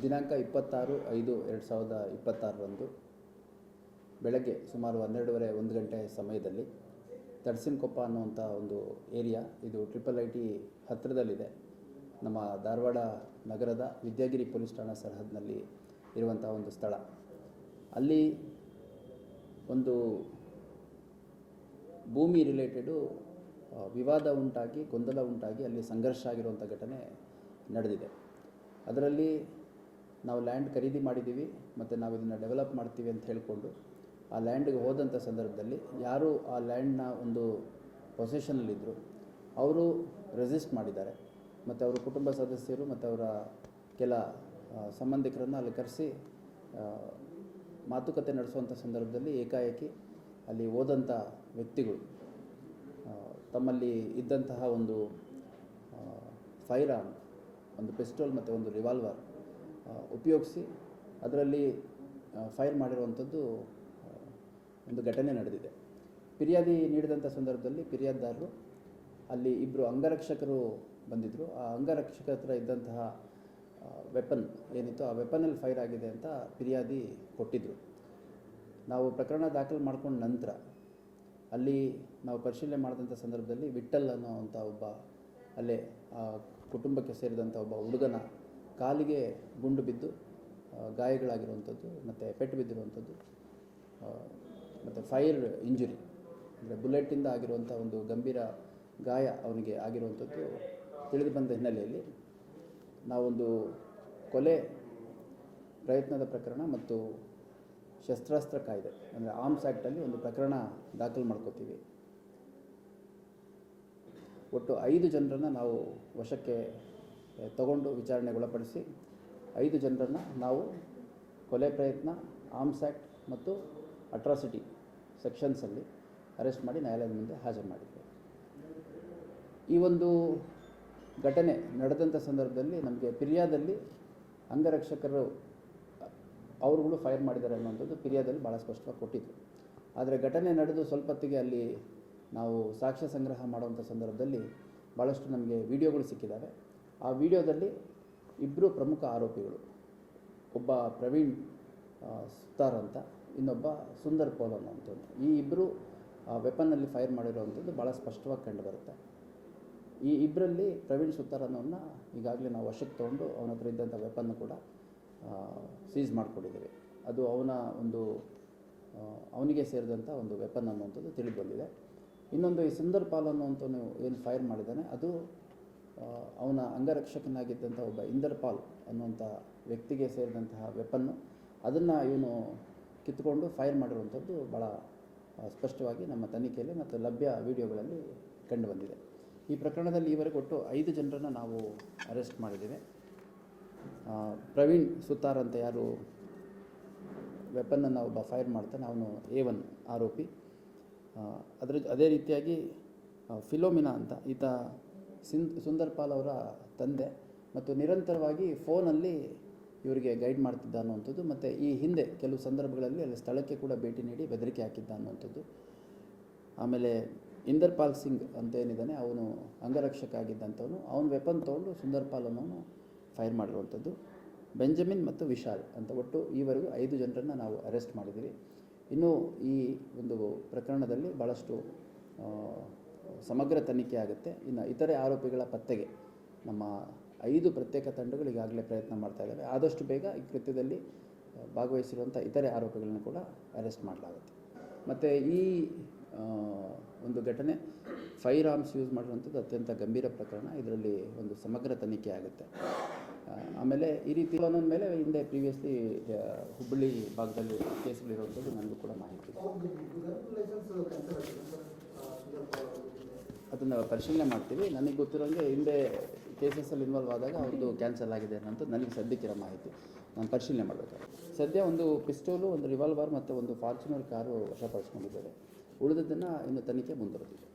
ದಿನಾಂಕ 26/5/2026ರಂದು ಬೆಳಗ್ಗೆ ಸುಮಾರು 12:30 1 ಗಂಟೆ ಸಮಯದಲ್ಲಿ ತಡಸಿನಕೊಪ್ಪ ಅನ್ನುವಂಥ ಒಂದು ಏರಿಯಾ, ಇದು IIIT ಹತ್ತಿರದಲ್ಲಿದೆ. ನಮ್ಮ ಧಾರವಾಡ ನಗರದ ವಿದ್ಯಾಗಿರಿ ಪೊಲೀಸ್ ಠಾಣಾ ಸರಹದ್ದಿನಲ್ಲಿ ಇರುವಂಥ ಒಂದು ಸ್ಥಳ. ಅಲ್ಲಿ ಒಂದು ಭೂಮಿ ರಿಲೇಟೆಡು ವಿವಾದ ಉಂಟಾಗಿ, ಗೊಂದಲ ಉಂಟಾಗಿ ಅಲ್ಲಿ ಸಂಘರ್ಷ ಆಗಿರುವಂಥ ಘಟನೆ ನಡೆದಿದೆ. ಅದರಲ್ಲಿ ನಾವು ಲ್ಯಾಂಡ್ ಖರೀದಿ ಮಾಡಿದ್ದೀವಿ ಮತ್ತು ನಾವು ಇದನ್ನು ಡೆವಲಪ್ ಮಾಡ್ತೀವಿ ಅಂತ ಹೇಳಿಕೊಂಡು ಆ ಲ್ಯಾಂಡ್ಗೆ ಹೋದಂಥ ಸಂದರ್ಭದಲ್ಲಿ ಯಾರು ಆ ಲ್ಯಾಂಡ್ನ ಒಂದು ಪೊಸೆಷನಲ್ಲಿದ್ದರು ಅವರು ರೆಸಿಸ್ಟ್ ಮಾಡಿದ್ದಾರೆ. ಮತ್ತು ಅವರ ಕುಟುಂಬ ಸದಸ್ಯರು ಮತ್ತು ಅವರ ಕೆಲ ಸಂಬಂಧಿಕರನ್ನು ಅಲ್ಲಿ ಕರೆಸಿ ಮಾತುಕತೆ ನಡೆಸುವಂಥ ಸಂದರ್ಭದಲ್ಲಿ ಏಕಾಏಕಿ ಅಲ್ಲಿ ಹೋದಂಥ ವ್ಯಕ್ತಿಗಳು ತಮ್ಮಲ್ಲಿ ಇದ್ದಂತಹ ಒಂದು ಫೈರ್ ಆರ್ಮ್, ಒಂದು ಪಿಸ್ಟೋಲ್ ಮತ್ತು ಒಂದು ರಿವಾಲ್ವರ್ ಉಪಯೋಗಿಸಿ ಅದರಲ್ಲಿ ಫೈರ್ ಮಾಡಿರುವಂಥದ್ದು ಒಂದು ಘಟನೆ ನಡೆದಿದೆ. ಫಿರ್ಯಾದಿ ನೀಡಿದಂಥ ಸಂದರ್ಭದಲ್ಲಿ ಫಿರ್ಯಾದಿದಾರರು ಅಲ್ಲಿ ಇಬ್ಬರು ಅಂಗರಕ್ಷಕರು ಬಂದಿದ್ದರು. ಆ ಅಂಗರಕ್ಷಕರ ಹತ್ರ ಇದ್ದಂತಹ ವೆಪನ್ ಏನಿತ್ತು ಆ ವೆಪನಲ್ಲಿ ಫೈರ್ ಆಗಿದೆ ಅಂತ ಫಿರ್ಯಾದಿ ಕೊಟ್ಟಿದ್ದರು. ನಾವು ಪ್ರಕರಣ ದಾಖಲು ಮಾಡ್ಕೊಂಡ ನಂತರ ಅಲ್ಲಿ ನಾವು ಪರಿಶೀಲನೆ ಮಾಡಿದಂಥ ಸಂದರ್ಭದಲ್ಲಿ ವಿಠಲ್ ಅನ್ನೋವಂಥ ಒಬ್ಬ ಅಲ್ಲೇ ಆ ಕುಟುಂಬಕ್ಕೆ ಸೇರಿದಂಥ ಒಬ್ಬ ಹುಡುಗನ ಕಾಲಿಗೆ ಗುಂಡು ಬಿದ್ದು ಗಾಯಗಳಾಗಿರುವಂಥದ್ದು ಮತ್ತು ಪೆಟ್ಟು ಬಿದ್ದಿರುವಂಥದ್ದು ಮತ್ತು ಫೈರ್ ಇಂಜುರಿ ಅಂದರೆ ಬುಲೆಟಿಂದ ಆಗಿರುವಂಥ ಒಂದು ಗಂಭೀರ ಗಾಯ ಅವನಿಗೆ ಆಗಿರುವಂಥದ್ದು ತಿಳಿದು ಬಂದ ಹಿನ್ನೆಲೆಯಲ್ಲಿ ನಾವೊಂದು ಕೊಲೆ ಪ್ರಯತ್ನದ ಪ್ರಕರಣ ಮತ್ತು ಶಸ್ತ್ರಾಸ್ತ್ರ ಕಾಯ್ದೆ ಅಂದರೆ ಆರ್ಮ್ಸ್ ಆ್ಯಕ್ಟಲ್ಲಿ ಒಂದು ಪ್ರಕರಣ ದಾಖಲು ಮಾಡ್ಕೋತೀವಿ. ಒಟ್ಟು 5 ಜನರನ್ನು ನಾವು ವಶಕ್ಕೆ ತಗೊಂಡು ವಿಚಾರಣೆಗೊಳಪಡಿಸಿ 5 ಜನರನ್ನು ನಾವು ಕೊಲೆ ಪ್ರಯತ್ನ, ಆರ್ಮ್ಸ್ ಆ್ಯಕ್ಟ್ ಮತ್ತು ಅಟ್ರಾಸಿಟಿ ಸೆಕ್ಷನ್ಸಲ್ಲಿ ಅರೆಸ್ಟ್ ಮಾಡಿ ನ್ಯಾಯಾಲಯದ ಮುಂದೆ ಹಾಜರು ಮಾಡಿದ್ದೇವೆ. ಈ ಒಂದು ಘಟನೆ ನಡೆದಂಥ ಸಂದರ್ಭದಲ್ಲಿ ನಮಗೆ ಫಿರ್ಯಾದಲ್ಲಿ ಅಂಗರಕ್ಷಕರು ಅವರುಗಳು ಫೈರ್ ಮಾಡಿದ್ದಾರೆ ಅನ್ನುವಂಥದ್ದು ಫಿರ್ಯಾದಲ್ಲಿ ಭಾಳ ಸ್ಪಷ್ಟವಾಗಿ ಕೊಟ್ಟಿತ್ತು. ಆದರೆ ಘಟನೆ ನಡೆದು ಸ್ವಲ್ಪ ಹೊತ್ತಿಗೆ ಅಲ್ಲಿ ನಾವು ಸಾಕ್ಷ್ಯ ಸಂಗ್ರಹ ಮಾಡುವಂಥ ಸಂದರ್ಭದಲ್ಲಿ ಭಾಳಷ್ಟು ನಮಗೆ ವಿಡಿಯೋಗಳು ಸಿಕ್ಕಿದ್ದಾವೆ. ಆ ವಿಡಿಯೋದಲ್ಲಿ ಇಬ್ಬರು ಪ್ರಮುಖ ಆರೋಪಿಗಳು, ಒಬ್ಬ ಪ್ರವೀಣ್ ಸುತಾರ್ ಅಂತ, ಇನ್ನೊಬ್ಬ ಸುಂದರ್ ಪೋಲ್ ಅನ್ನೋವಂಥದ್ದು, ಈ ಇಬ್ಬರು ವೆಪನ್ನಲ್ಲಿ ಫೈರ್ ಮಾಡಿರುವಂಥದ್ದು ಭಾಳ ಸ್ಪಷ್ಟವಾಗಿ ಕಂಡುಬರುತ್ತೆ. ಈ ಇಬ್ಬರಲ್ಲಿ ಪ್ರವೀಣ್ ಸುತಾರ್ ಅನ್ನೋನ್ನ ಈಗಾಗಲೇ ನಾವು ವಶಕ್ಕೆ ತೊಗೊಂಡು ಅವನ ಹತ್ರ ಇದ್ದಂಥ ವೆಪನ್ನು ಕೂಡ ಸೀಸ್ ಮಾಡಿಕೊಂಡಿದ್ದೀವಿ. ಅದು ಅವನಿಗೆ ಸೇರಿದಂಥ ಒಂದು ವೆಪನ್ ಅನ್ನುವಂಥದ್ದು ತಿಳಿದು ಬಂದಿದೆ. ಇನ್ನೊಂದು ಈ ಸುಂದರ್ ಪಾಲ್ ಅನ್ನುವಂಥವನು ಏನು ಫೈರ್ ಮಾಡಿದ್ದಾನೆ ಅದು ಅವನ ಅಂಗರಕ್ಷಕನಾಗಿದ್ದಂಥ ಒಬ್ಬ ಇಂದರ್ ಪಾಲ್ ಅನ್ನುವಂಥ ವ್ಯಕ್ತಿಗೆ ಸೇರಿದಂತಹ ವೆಪನ್ನು, ಅದನ್ನು ಇವನು ಕಿತ್ತುಕೊಂಡು ಫೈರ್ ಮಾಡಿರುವಂಥದ್ದು ಭಾಳ ಸ್ಪಷ್ಟವಾಗಿ ನಮ್ಮ ತನಿಖೆಯಲ್ಲಿ ಮತ್ತು ಲಭ್ಯ ವಿಡಿಯೋಗಳಲ್ಲಿ ಕಂಡುಬಂದಿದೆ. ಈ ಪ್ರಕರಣದಲ್ಲಿ ಈವರೆಗೆ ಒಟ್ಟು 5 ಜನರನ್ನು ನಾವು ಅರೆಸ್ಟ್ ಮಾಡಿದ್ದೇವೆ. ಪ್ರವೀಣ್ ಸುತಾರ್ ಅಂತ ಯಾರು ವೆಪನ್ನನ್ನು ಒಬ್ಬ ಫೈರ್ ಮಾಡ್ತಾನೆ ಅವನು A1 ಆರೋಪಿ. ಅದೇ ರೀತಿಯಾಗಿ ಫಿಲೋಮಿನಾ ಅಂತ ಈತ ಸುಂದರ್ ಪಾಲ್ ಅವರ ತಂದೆ ಮತ್ತು ನಿರಂತರವಾಗಿ ಫೋನಲ್ಲಿ ಇವರಿಗೆ ಗೈಡ್ ಮಾಡ್ತಿದ್ದ ಅನ್ನುವಂಥದ್ದು ಮತ್ತು ಈ ಹಿಂದೆ ಕೆಲವು ಸಂದರ್ಭಗಳಲ್ಲಿ ಅಲ್ಲಿ ಸ್ಥಳಕ್ಕೆ ಕೂಡ ಭೇಟಿ ನೀಡಿ ಬೆದರಿಕೆ ಹಾಕಿದ್ದ ಅನ್ನುವಂಥದ್ದು. ಆಮೇಲೆ ಇಂದರ್ ಪಾಲ್ ಸಿಂಗ್ ಅಂತ ಏನಿದ್ದಾನೆ ಅವನು ಅಂಗರಕ್ಷಕ ಆಗಿದ್ದಂಥವನು, ಅವನು ವೆಪನ್ ತೊಗೊಂಡು ಸುಂದರ್ ಪಾಲ್ ಅನ್ನೋನು ಫೈರ್ ಮಾಡಿರುವಂಥದ್ದು. ಬೆಂಜಮಿನ್ ಮತ್ತು ವಿಶಾಲ್ ಅಂತ ಒಟ್ಟು ಈವರೆಗೂ 5 ಜನರನ್ನು ನಾವು ಅರೆಸ್ಟ್ ಮಾಡಿದ್ದೀವಿ. ಇನ್ನೂ ಈ ಒಂದು ಪ್ರಕರಣದಲ್ಲಿ ಭಾಳಷ್ಟು ಸಮಗ್ರ ತನಿಖೆ ಆಗುತ್ತೆ. ಇನ್ನು ಇತರೆ ಆರೋಪಿಗಳ ಪತ್ತೆಗೆ ನಮ್ಮ 5 ಪ್ರತ್ಯೇಕ ತಂಡಗಳು ಈಗಾಗಲೇ ಪ್ರಯತ್ನ ಮಾಡ್ತಾ ಇದ್ದಾವೆ. ಆದಷ್ಟು ಬೇಗ ಈ ಕೃತ್ಯದಲ್ಲಿ ಭಾಗವಹಿಸಿರುವಂಥ ಇತರೆ ಆರೋಪಿಗಳನ್ನು ಕೂಡ ಅರೆಸ್ಟ್ ಮಾಡಲಾಗುತ್ತೆ. ಮತ್ತು ಈ ಒಂದು ಘಟನೆ ಫೈರ್ ಆರ್ಮ್ಸ್ ಯೂಸ್ ಮಾಡಿರುವಂಥದ್ದು ಅತ್ಯಂತ ಗಂಭೀರ ಪ್ರಕರಣ. ಇದರಲ್ಲಿ ಒಂದು ಸಮಗ್ರ ತನಿಖೆ ಆಗುತ್ತೆ. ಆಮೇಲೆ ಈ ರೀತಿ ಒಂದೊಂದು ಮೇಲೆ ಹಿಂದೆ ಪ್ರೀವಿಯಸ್ಲಿ ಹುಬ್ಬಳ್ಳಿ ಭಾಗದಲ್ಲಿ ಕೇಸ್ಗಳಿರುವಂಥದ್ದು ನನಗೂ ಕೂಡ ಮಾಹಿತಿ ಇದೆ. ಅದನ್ನು ಪರಿಶೀಲನೆ ಮಾಡ್ತೀವಿ. ನನಗೆ ಗೊತ್ತಿರೋಂಗೆ ಹಿಂದೆ ಕೇಸಸಲ್ಲಿ ಇನ್ವಾಲ್ವ್ ಆದಾಗ ಅವ್ರದ್ದು ಕ್ಯಾನ್ಸಲ್ ಆಗಿದೆ ಅನ್ನೋಂಥದ್ದು ನನಗೆ ಸದ್ಯಕ್ಕಿರೋ ಮಾಹಿತಿ. ನಾನು ಪರಿಶೀಲನೆ ಮಾಡಬೇಕಾಗುತ್ತೆ. ಸದ್ಯ ಒಂದು ಪಿಸ್ಟೋಲು, ಒಂದು ರಿವಾಲ್ವರ್ ಮತ್ತು ಒಂದು ಫಾರ್ಚುನರ್ ಕಾರು ವಶಪಡಿಸ್ಕೊಂಡಿದ್ದಾರೆ. ಉಳಿದದ್ದನ್ನು ಇನ್ನು ತನಿಖೆ ಮುಂದುವರೆದಿದೆ.